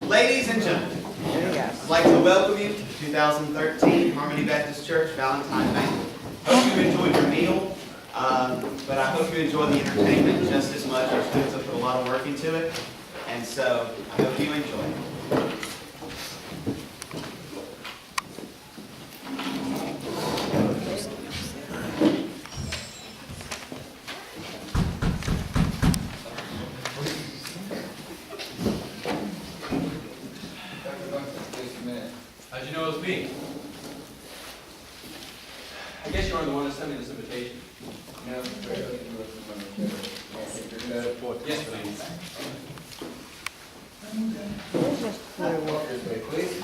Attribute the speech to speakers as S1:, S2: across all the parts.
S1: Ladies and gentlemen, I'd like to welcome you to 2013 Harmony Baptist Church Valentine Banquet. Hope you enjoyed your meal, but I hope you enjoy the entertainment just as much. Our students have put a lot of work into it, and so I hope you enjoy it.
S2: How'd you know it was me? I guess you are the one that sent me this invitation.
S3: No,
S2: Yes, please.
S3: walk this way, please.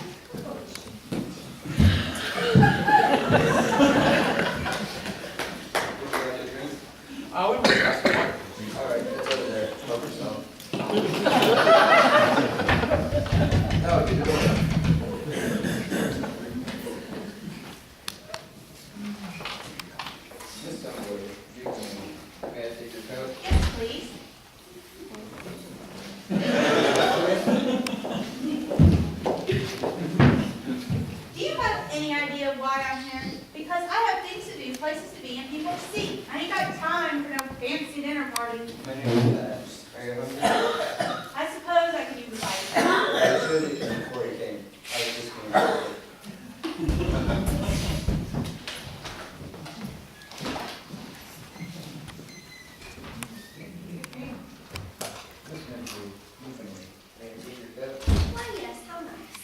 S2: I wouldn't be asked for water.
S3: All right, it's over there. Help yourself. No, get the door up. Miss Dunwoody, you can, may I take your coat?
S4: Yes, please. Do you have any idea why I'm here? Because I have things to do, places to be, and people to see. I ain't got time for no fancy dinner party.
S3: My name is Max. Are you hungry?
S4: I suppose I could use a bite.
S3: I showed you before you came. I was just going Miss Dunwoody, you can, may I take your coat?
S4: Why, yes, how nice.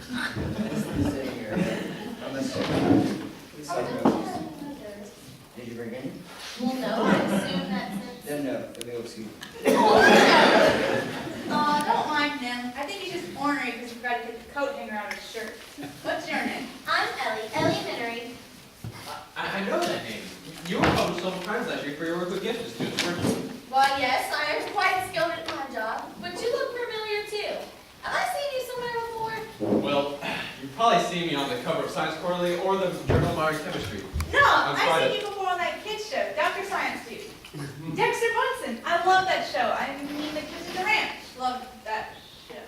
S3: Sitting here, on this side. Please take notes. Did you bring any?
S4: Well, no, I assume that's it.
S3: Then no, the bill excuse.
S4: Don't mind him. I think he's just ornery because he forgot to take the coat hanger out of his shirt. What's your name?
S5: I'm Elementary.
S2: I know that name. You were published several times last year for your work with gifted students, weren't you?
S5: Why, yes, I am quite skilled at my job, but you look familiar too. Have I seen you somewhere before?
S2: Well, you've probably seen me on the cover of Science Quarterly or the Journal of Modern Chemistry.
S4: No,
S2: I'm
S4: I've
S2: sorry.
S4: seen you before on that kids show, Dr. Science Dude. Dexter Bunsen. I love that show. I mean, the kids at the ranch. Love that show.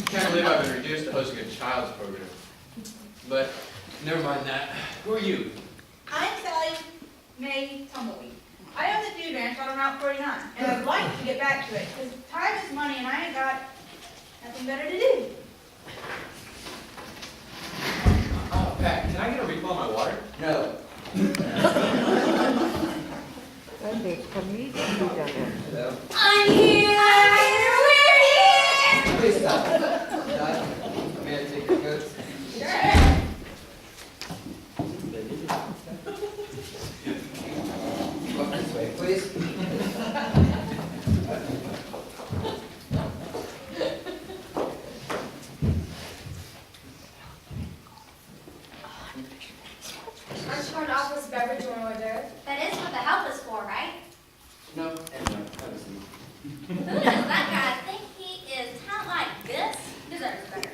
S2: Can't believe I've been reduced to hosting a child's program. But never mind that. Who are you?
S4: I'm Sally Mae Tumbleweed. I own the Dude Ranch on Route 49, and I'd like to get back to it, because time is money and I ain't got nothing better to do.
S2: Oh, Pat, can I get a refill on my water?
S3: No. Hello?
S5: I'm here! We're here!
S3: Please stop. Dot, may I take your coat?
S5: Sure.
S3: Walk this way, please.
S5: Aren't you going to offer us a beverage or an hors d'oeuvre? That is what the help is for, right?
S3: No, and no, have a seat.
S5: Who does that guy think he is? Talent like this deserves better.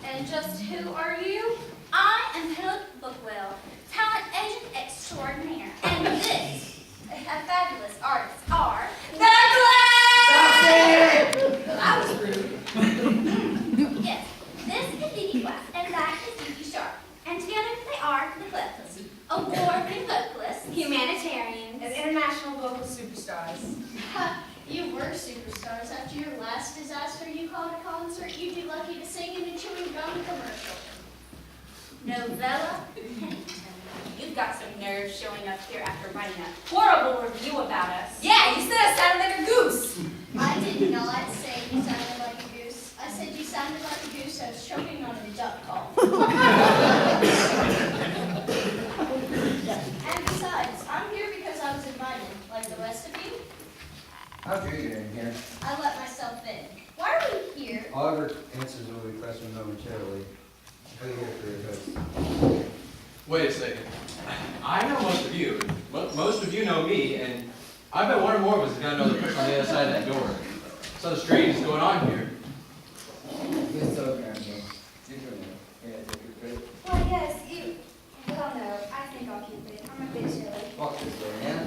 S5: And just who are you? I am Hope Bookwell, talent agent extraordinaire. And this, a fabulous artist, are the Glass! I was rude. Yes, this is Dee Dee Glass, and that is Dee Dee Sharp. And together they are the Cleftless, award-winning vocalists, humanitarians,
S6: And international vocal superstars.
S5: You were superstars after your last disaster you called a concert. You'd be lucky to sing in a chewing gum commercial. Novella Pennington. You've got some nerve showing up here after writing a horrible review about us.
S6: Yeah, you said I sounded like a goose.
S5: I did not say you sounded like a goose. I said you sounded like a goose that was choking on a duck call. And besides, I'm here because I was invited, like the rest of you.
S3: How drew you in here?
S5: I let myself in. Why are we here?
S3: Oliver answers will be questioned momentarily. Are you here for your host?
S2: Wait a second. I know most of you. Most of you know me, and I bet one or more of us is going to know the person on the other side of that door. Something strange is going on here.
S3: Yes, so, Grandma. You can here. Take your coat.
S5: Why, yes, you.
S3: Walk this way, man.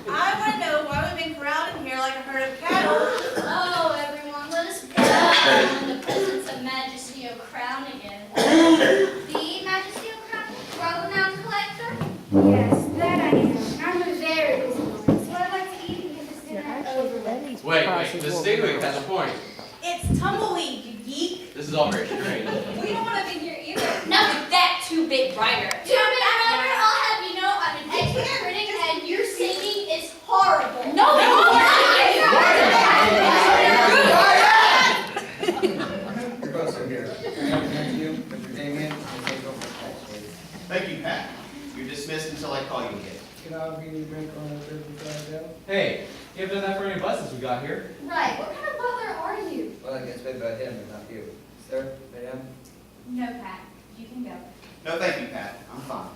S4: I want to know why we've been corralled in here like a herd of cattle.
S5: Oh, everyone, let us bow in the presence of Majesty O'Crownigan. The Majesty O'Crownigan, renowned collector?
S7: Yes, that I am. I'm a very busy woman, so I'd like to eat and get this dinner over with.
S2: Wait, the stingwing has a point.
S4: It's tumbleweed, you geek.
S2: This is all very strange.
S6: We don't want to be here either.
S5: Not with that two-bit writer. Two-bit writer, I'll have you know I'm an expert critic and your singing is horrible. No,
S3: Your votes are here. Thank you, Mr. Damien. Take over the tax, please.
S1: Thank you, Pat. You're dismissed until I call you again.
S8: Can I give you a drink on a $35?
S2: Hey, you haven't done that for any buses we got here.
S5: Right, what kind of butler are you?
S3: Well, I guess maybe about him, but not you. Sir, madam?
S5: No, Pat, you can go.
S1: No, thank you, Pat. I'm fine.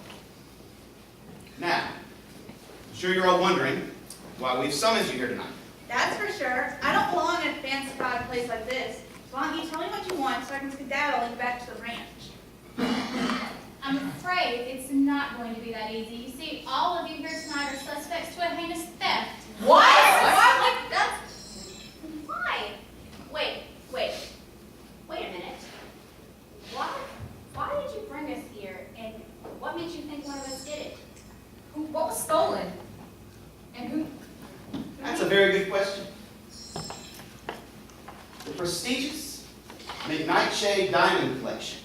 S1: Now, I'm sure you're all wondering why we've summoned you here tonight.
S4: That's for sure. I don't belong in a fancified place like this. So why don't you tell me what you want so I can skedaddle and get back to the ranch?
S5: I'm afraid it's not going to be that easy. You see, all of you here tonight are suspects to a heinous theft.
S6: What?
S5: What? That's... Why? Wait a minute. Why did you bring us here, and what made you think one of us did it?
S6: What was stolen? And who?
S1: That's a very good question. The prestigious McNightshade Diamond Collection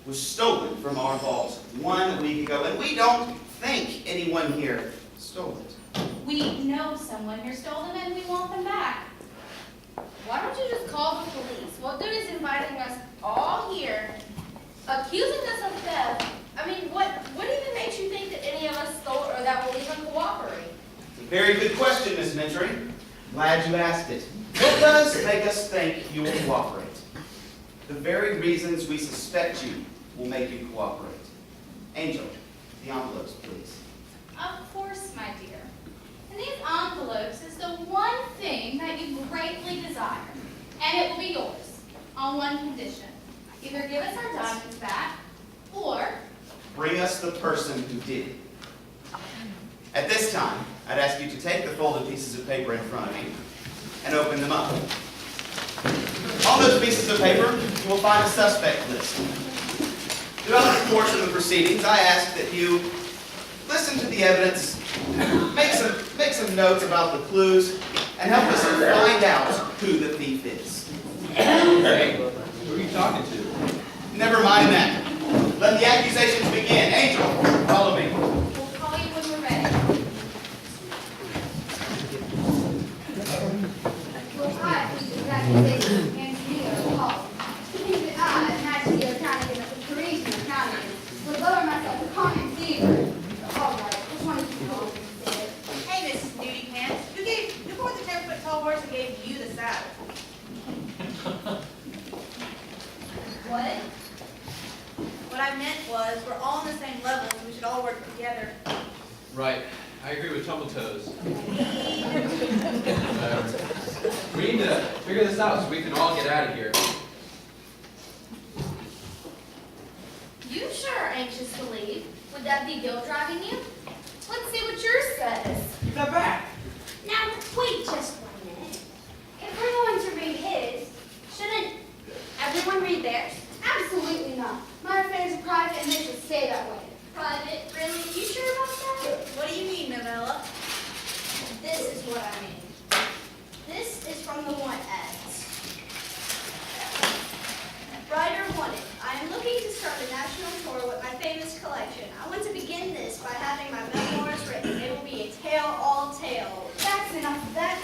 S1: was stolen from our vault 1 week ago, and we don't think anyone here stole it.
S5: We know someone here stole them, and we want them back.
S6: Why don't you just call the police? What good is inviting us all here, accusing us of theft? I mean, what even makes you think that any of us stole or that we'll even cooperate?
S1: It's a very good question, Miss Mitchery. Glad you asked it. What does make us think you will cooperate? The very reasons we suspect you will make you cooperate. Angel, the envelopes, please.
S5: Of course, my dear. And these envelopes is the one thing that you greatly desire, and it will be yours on one condition. Either give us our diamonds back, or
S1: Bring us the person who did it. At this time, I'd ask you to take the folded pieces of paper in front of you and open them up. On those pieces of paper, you will find a suspect list. Throughout the course of the proceedings, I ask that you listen to the evidence, make some notes about the clues, and help us find out who the thief is.
S2: Hey, who are you talking to?
S1: Never mind that. Let the accusations begin. Angel, follow me.
S5: we'll call you when we're ready.
S7: Well, I think this accusation against me are false. To think that I, Majesty O'Crownigan of the Parisian O'Crownigan, would lower myself to common thievery. All right, which one of you told me instead?
S4: Hey, Miss Snooty Pants, who bought the 10-foot tall horse and gave you the saddle?
S5: What?
S4: What I meant was, we're all on the same level, so we should all work together.
S2: Right, I agree with Tumbletoes. We need to figure this out so we can all get out of here.
S5: You sure are anxious to leave. Would that be guilt driving you? Let's see what yours says.
S2: Give that back.
S5: Now, wait just 1 minute. If we're going to read his, shouldn't everyone read theirs?
S7: Absolutely not. My affairs are private and they should stay that way.
S5: Private? Really? You sure about that?
S4: What do you mean, Novella?
S5: This is what I mean. This is from the want ads. Writer wanted. I am looking to start a national tour with my famous collection. I want to begin this by having my memoirs written. It will be a tale all tale.
S7: That's enough of that.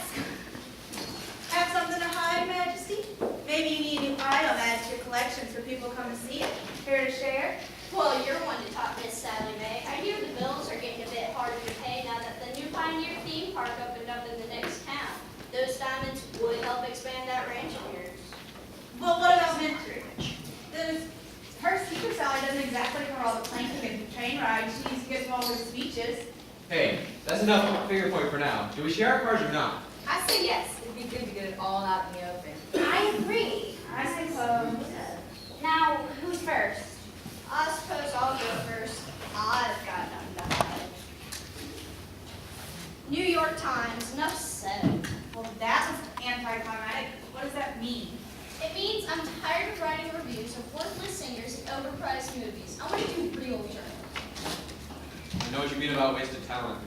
S4: Have something to hide, Majesty? Maybe you need a new item added to your collection so people come and see it. Here to share?
S5: Well, you're one to talk, Miss Sally Mae. I hear the bills are getting a bit harder to pay now that the new Pioneer theme park opened up in the next town. Those diamonds would help expand that ranch of yours.
S4: Well, what about Mitchery? Her secret salary doesn't exactly cover all the planking and train rides she needs to get to all her speeches.
S2: Hey, that's enough figure point for now. Do we share our cards or not?
S6: I say yes. It'd be good to get it all out in the open.
S5: I agree.
S4: I suppose.
S5: Now, who's first? I suppose I'll go first.
S6: overpriced movies. I want to do real journalism.
S2: I know what you mean about wasted talent.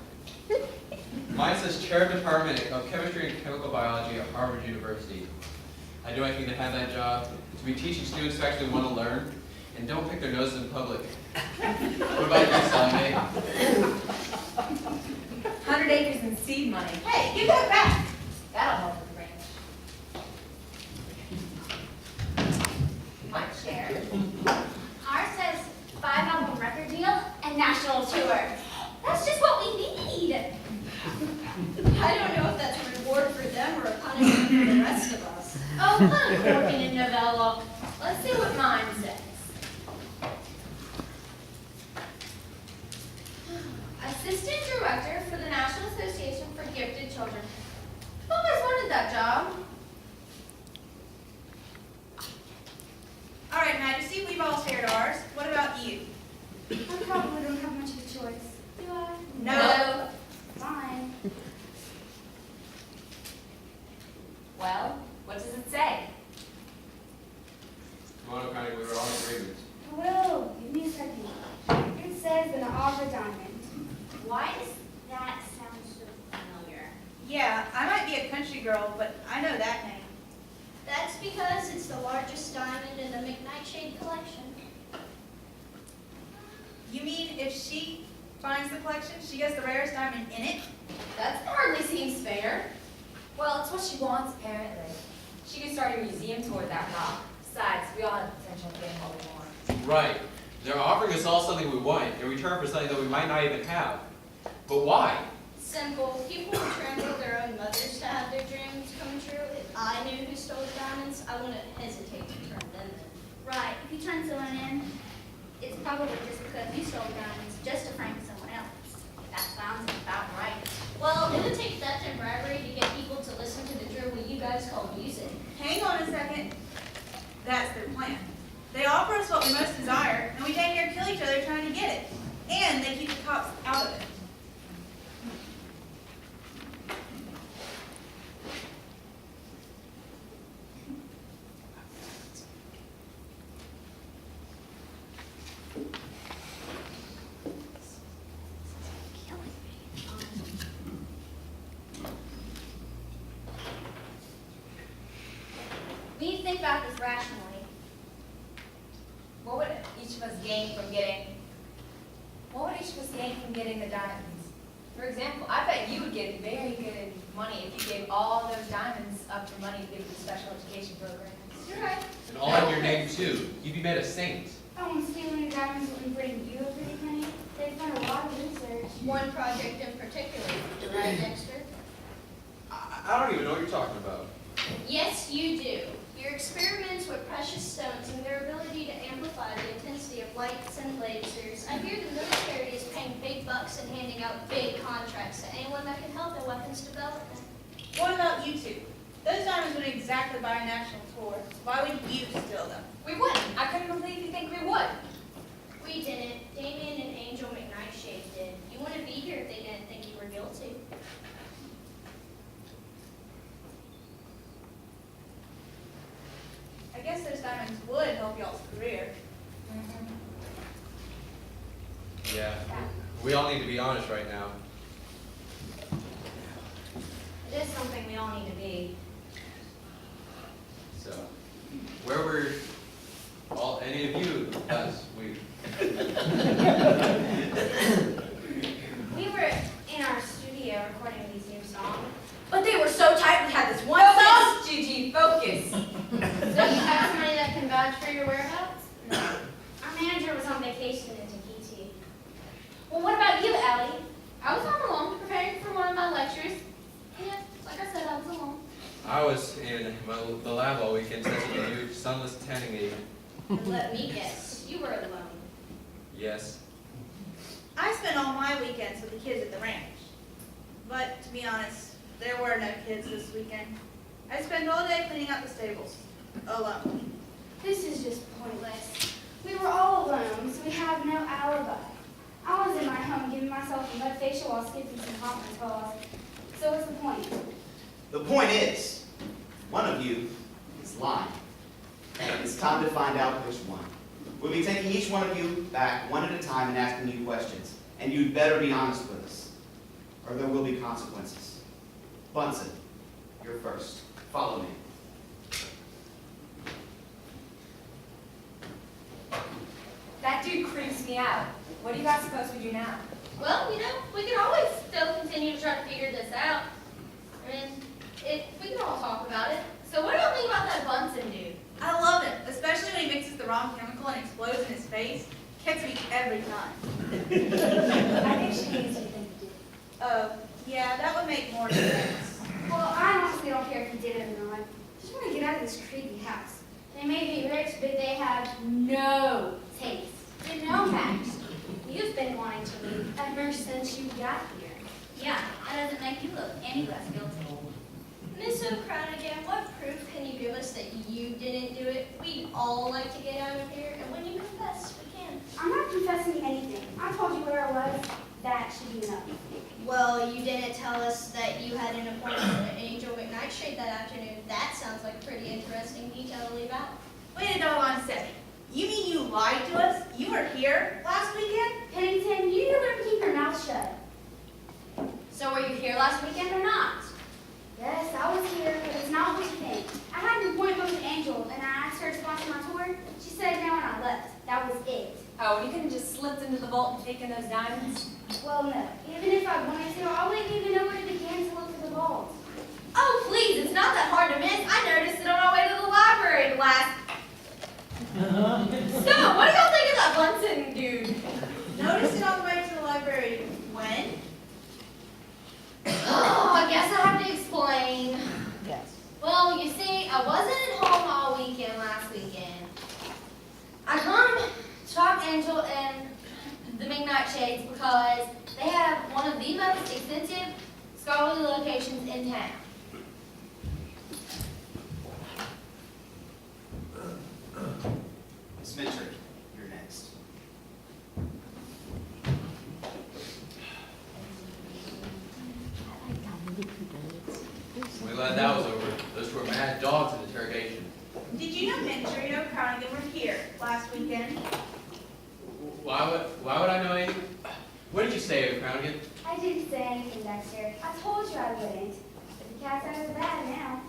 S2: Mine says Chair of Department of Chemistry and Chemical Biology at Harvard University. I do anything to have that job, to be teaching students who actually want to learn, and don't pick their noses in public. What about you, Sally?
S9: 100 acres in seed money.
S4: Hey, give that back.
S9: That'll help with the ranch.
S5: My chair. Ours says 5-album record deal and national tour. That's just what we need.
S6: I don't know if that's a reward for them or a punishment for the rest of us.
S5: Oh, put a cork in a novella.
S6: Let's see what mine says. Assistant Director for the National Association for Gifted Children. I've always wanted that job.
S4: All right, Majesty, we've all shared ours. What about you?
S7: I probably don't have much of a choice. Do I?
S4: No.
S7: Fine.
S9: Well, what does it say?
S2: Come on, Connie, we were all in agreement.
S7: Well, give me a second. It says an Arbor Diamond.
S5: Why does that sound so familiar?
S4: Yeah, I might be a country girl, but I know that name.
S5: That's because it's the largest diamond in the McNightshade collection.
S4: You mean if she finds the collection, she gets the rarest diamond in it?
S6: That hardly seems fair.
S9: Well, it's what she wants, apparently. She could start a museum toward that rock. Besides, we all have the potential of getting what we want.
S2: Right. They're offering us all something we want in return for something that we might not even have. But why?
S5: Simple. People would trample their own mothers to have their dreams come true. If I knew who stole the diamonds, I wouldn't hesitate to turn them in. Right. If you turn someone in, it's probably just because you stole the diamonds just to prank someone else. That sounds about right. Well, it would take theft and bribery to get people to listen to the drivel you guys call music.
S4: Hang on a second. That's their plan. They offer us what we most desire, and we dang near kill each other trying to get it. And they keep the cops out of it.
S5: We need to think about this rationally.
S9: What would each of us gain from getting the diamonds? For example, I bet you would get very good money if you gave all those diamonds up for money to give to special education programs.
S5: You're right.
S2: And all in your name, too. You'd be made a saint.
S7: Oh, stealing diamonds wouldn't bring you a pretty penny. They've done a lot of research.
S5: One project in particular, right, Dexter?
S2: I don't even know what you're talking about.
S5: Yes, you do. Your experiments with precious stones and their ability to amplify the intensity of lights and lasers. I hear the military is paying big bucks and handing out big contracts to anyone that can help in weapons development.
S4: What about you two? Those diamonds wouldn't exactly buy a national tour. Why would you steal them?
S9: We wouldn't. I couldn't believe you think we would.
S5: We didn't. Damien and Angel McNightshade did. You wouldn't be here if they didn't think you were guilty.
S4: I guess those diamonds would help y'all's career.
S2: Yeah. We all need to be honest right now.
S5: It is something we all need to be.
S2: So, where were all any of you last week?
S7: We were in our studio recording these new songs.
S9: But they were so tight we had this one song. Gigi, focus.
S6: So you have somebody that can vouch for your whereabouts?
S7: No. Our manager was on vacation in Tahiti.
S5: Well, what about you, Allie?
S6: I was home alone preparing for one of my lectures. Yeah, like I said, I was alone.
S2: I was in the lab all weekend testing a new sunless tanning aid.
S5: And let me guess, you were alone.
S2: Yes.
S4: I spent all my weekends with the kids at the ranch. But to be honest, there were no kids this weekend. I spent all day cleaning out the stables, alone.
S7: This is just pointless. We were all alone, so we have no alibi. I was in my home giving myself a mud facial while skipping some conference calls. So what's the point?
S1: The point is, one of you is lying. It's time to find out which one. We'll be taking each one of you back one at a time and asking you questions. And you'd better be honest with us, or there will be consequences. Bunsen, you're first. Follow me.
S9: That dude creeps me out. What do you guys suppose we do now?
S6: Well, we can always still continue to try to figure this out. I mean, we can all talk about it. So what do you think about that Bunsen dude?
S4: I love it, especially when he mixes the wrong chemical and explodes in his face. Gets me every time.
S9: I think she needs something to do.
S4: Oh, yeah, that would make more sense.
S7: Well, I honestly don't care if he did it or not. I just want to get out of this creepy house. They may be rich, but they have no taste. And no Max, you've been wanting to leave ever since you got here.
S5: Yeah, that doesn't make you look any less guilty.
S6: Miss O'Cronigan, what proof can you give us that you didn't do it? We'd all like to get out of here, and when you confess, we can.
S7: I'm not confessing anything. I told you where I was. That should be enough.
S6: Well, you didn't tell us that you had an appointment at Angel McKnightshade that afternoon. That sounds like a pretty interesting detail to leave out.
S4: Wait a doggone second. You mean you lied to us? You were here last weekend?
S7: Pennington, you better keep your mouth shut.
S6: So were you here last weekend or not?
S7: Yes, I was here, but it's not what you think. I had an appointment with Angel, and I asked her to sponsor my tour. She said no, and I left. That was it.
S9: Oh, you could have just slipped into the vault and taken those diamonds?
S7: Well, no. Even if I wanted to, I wouldn't even know where to begin to look for the vault.
S6: Oh, please, it's not that hard to miss. I noticed it on our way to the library last... So, what do y'all think of that Bunsen dude?
S4: Noticed it on the way to the library. When?
S6: Oh, I guess I have to explain.
S3: Yes.
S6: Well, you see, I wasn't at home all weekend last weekend. I come to talk to Angel and the McKnightshades because they have one of the most extensive scholarly locations in town.
S1: Miss Mitchell, you're next.
S2: I'm glad that was over. Those were mad dogs in interrogation.
S4: Did you know Minter and O'Cronigan were here last weekend?
S2: Why would I know anything? What did you say, O'Cronigan?
S7: I didn't say anything, Dexter. I told you I wouldn't. But the cat's out of the bag now.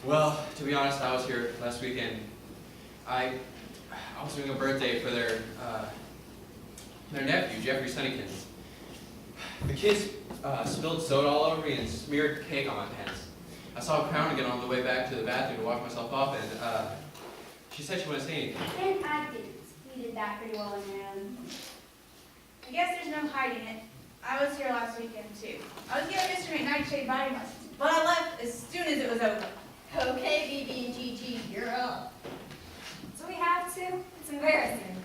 S2: Well, to be honest, I was here last weekend. I was doing a birthday for their nephew, Jeffrey Sunnykins. The kids spilled soda all over me and smeared cake on my pants. I saw Crownigan on the way back to the bathroom to wash myself off, and she said she wouldn't say anything.
S7: And I didn't. You did that pretty well on your own.
S4: I guess there's no hiding it. I was here last weekend too. I was giving Mr. McKnightshade body lessons, but I left as soon as it was over.
S6: Okay, BB and Gigi, you're up.
S9: Do we have to? It's embarrassing.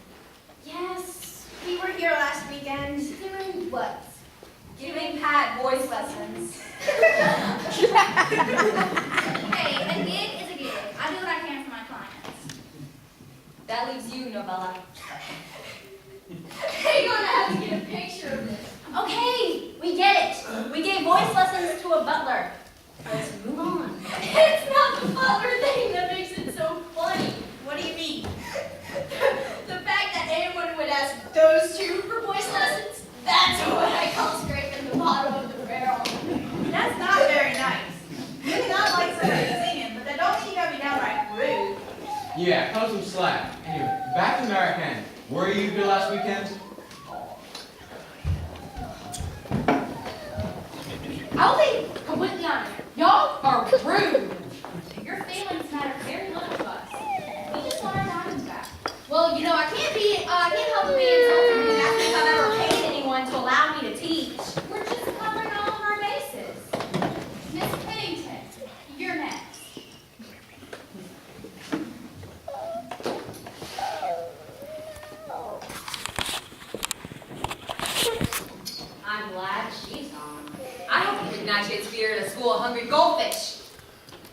S6: Yes, we were here last weekend.
S7: Doing what?
S9: Giving Pat voice lessons.
S5: Hey, a gig is a gig. I do what I can for my clients.
S9: That leaves you, Novella.
S6: You're gonna have to get a picture of this.
S5: Okay, we get it. We gave voice lessons to a butler. Let's move on.
S6: It's not the butler thing that makes it so funny.
S4: What do you mean?
S6: The fact that anyone would ask those two for voice lessons, that's what I call scraping the bottom of the barrel.
S4: That's not very nice. You may not like somebody singing, but that don't mean you gotta be downright rude.
S2: Yeah, cut some slack. Anyway, back to American. Were you here last weekend?
S6: I'll be completely honest. Y'all are rude. Your feelings matter very little to us. We just want our diamonds back. Well, I can't help but be insulted when you ask me if I've ever paid anyone to allow me to teach. We're just covering all of our bases.
S7: Miss Pennington, you're next.
S9: I'm glad she's on. I hope the McKnightshades fear to school a hungry goldfish.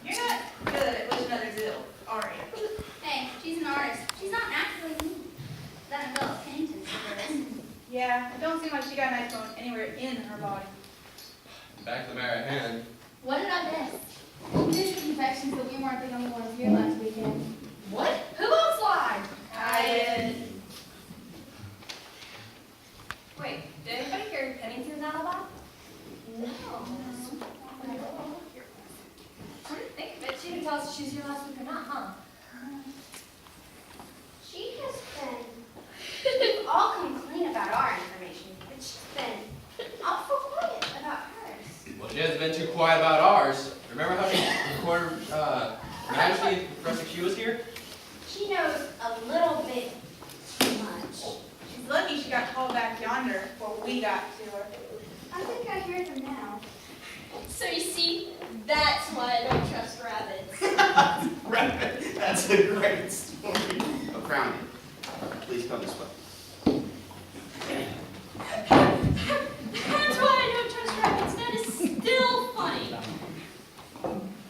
S4: You're not good at what's another deal, are you?
S5: Hey, she's an artist. She's not naturally mean. That Novella Pennington's diverse.
S4: Yeah, it don't seem like she got a nice bone anywhere in her body.
S2: Back to American.
S6: What did I miss?
S7: Well, there's the confessions that we weren't the only ones here last weekend.
S6: What? Who else
S4: we got to her.
S7: I think I hear them now.
S5: So you see, that's why I don't trust rabbits.
S1: Rabbit, that's a great story. Oh, Crowny, please come this way.
S5: That's why I don't trust rabbits. That is still funny.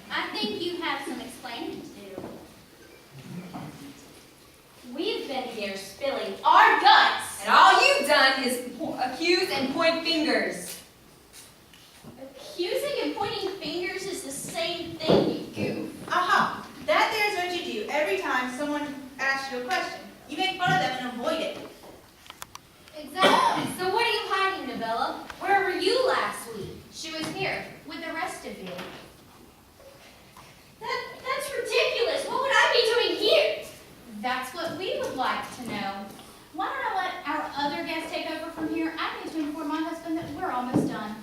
S5: I think you have some explaining to do. We've been here spilling our guts.
S9: And all you've done is accuse and point fingers.
S5: Accusing and pointing fingers is the same thing, you goof.
S4: Aha, that there's what you do every time someone asks you a question. You make fun of them and avoid it.
S6: Exactly.
S5: So what are you hiding, Novella? Where were you last week?
S6: She was here with the rest of you.
S5: That's ridiculous. What would I be doing here?
S10: That's what we would like to know. Why don't I let our other guests take over from here? I need to inform my husband that we're almost done.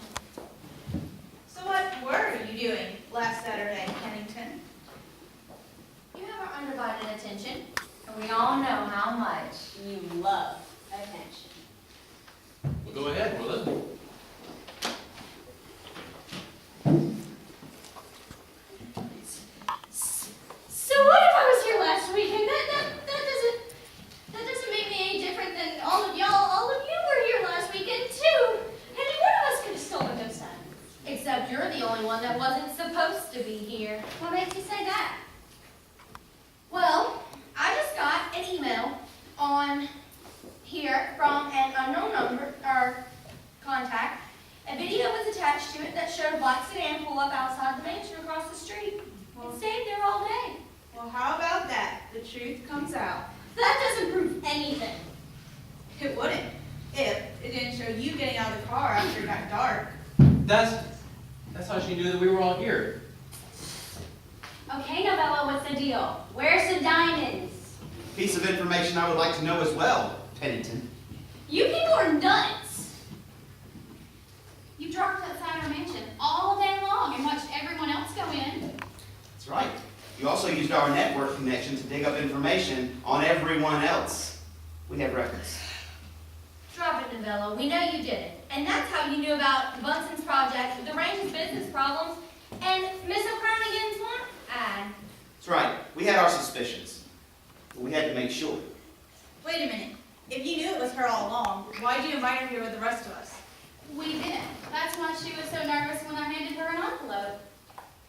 S4: So what were you doing last Saturday, Pennington?
S6: You have our undivided attention, and we all know how much.
S5: You love attention.
S2: Well, go ahead, we're listening.
S5: So what if I was here last weekend? That doesn't make me any different than all of y'all. All of you were here last weekend too. Any one of us could have stolen those diamonds.
S6: Except you're the only one that wasn't supposed to be here.
S5: What makes you say that?
S6: Well, I just got an email on here from an unknown number or contact. A video was attached to it that showed a black sedan pull up outside the mansion across the street. It stayed there all day.
S4: Well, how about that? The truth comes out.
S5: That doesn't prove anything.
S4: It wouldn't if it didn't show you getting out of the car after it got dark.
S2: That's how she knew that we were all here.
S5: Okay, Novella, what's the deal? Where's the diamonds?
S1: Piece of information I would like to know as well, Pennington.
S5: You people are nuts.
S10: You dropped outside our mansion all day long and watched everyone else go in.
S1: That's right. You also used our network connection to dig up information on everyone else. We have records.
S6: Drop it, Novella. We know you did it. And that's how you knew about Bunson's project, the range's business problems, and Miss O'Cronigan's one ad.
S1: That's right. We had our suspicions, but we had to make sure.
S4: Wait a minute. If you knew it was her all along, why'd you invite her here with the rest of us?
S10: We didn't. That's why she was so nervous when I handed her an envelope.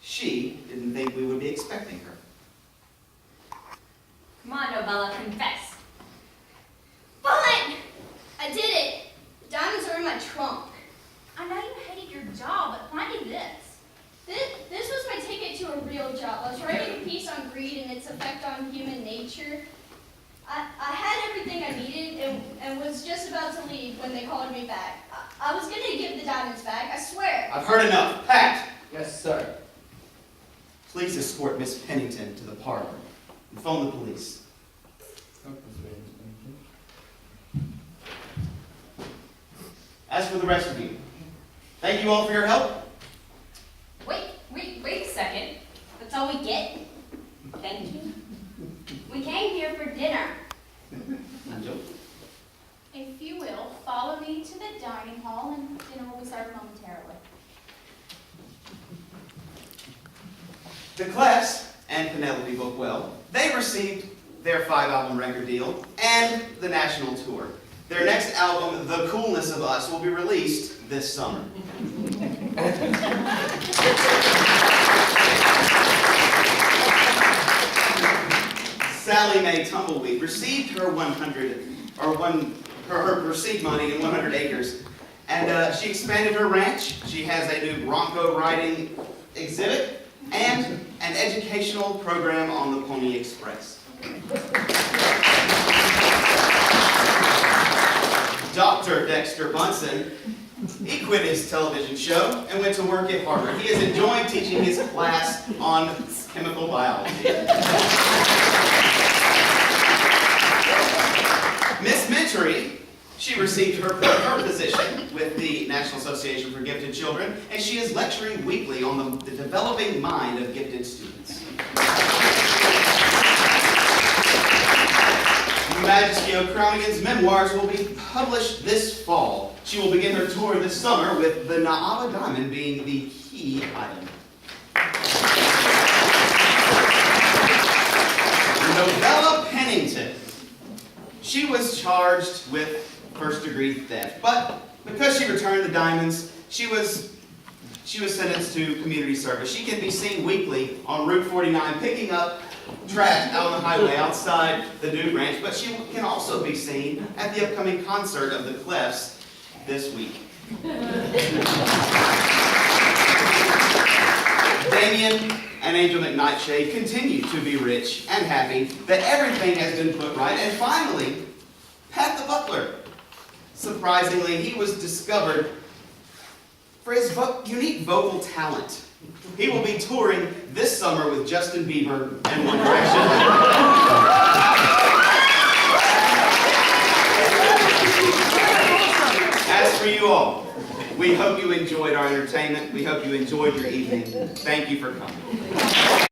S1: She didn't think we would be expecting her.
S5: Come on, Novella, confess. Fine! I did it. The diamonds are in my trunk.
S10: I know you hated your job, but finding this.
S5: This was my ticket to a real job. I was writing a piece on greed and its effect on human nature. I had everything I needed and was just about to leave when they called me back. I was going to give the diamonds back, I swear.
S1: I've heard enough. Pat,
S8: Yes, sir.
S1: please escort Miss Pennington to the parlor and phone the police. As for the rest of you, thank you all for your help.
S5: Wait a second. That's all we get? Thank you. We came here for dinner.
S1: Angel.
S10: If you will, follow me to the dining hall and dinner will be served momentarily.
S1: The class and Penelope Bookwell, they received their 5-album record deal and the national tour. Their next album, The Coolness of Us, will be released this summer. Sally Mae Tumbleweed received her her seed money in 100 acres, and she expanded her ranch. She has a new bronco riding exhibit and an educational program on the Pony Express. Dr. Dexter Bunson, he quit his television show and went to work at Harvard. He is enjoying teaching his class on chemical biology. Miss Mentory, she received her position with the National Association for Gifted Children, and she is lecturing weekly on the developing mind of gifted students. Majesty O'Cronigan's memoirs will be published this fall. She will begin her tour this summer with the Naala diamond being the key item. Novella Pennington. She was charged with first-degree theft, but because she returned the diamonds, she was sentenced to community service. She can be seen weekly on Route 49 picking up trash out on the highway outside the Dude Ranch, but she can also be seen at the upcoming concert of the Clefs this week. Damien and Angel McNightshade continue to be rich and happy that everything has been put right. And finally, Pat the Butler. Surprisingly, he was discovered for his unique vocal talent. He will be touring this summer with Justin Bieber and One Direction. As for you all, we hope you enjoyed our entertainment. We hope you enjoyed your evening. Thank you for coming.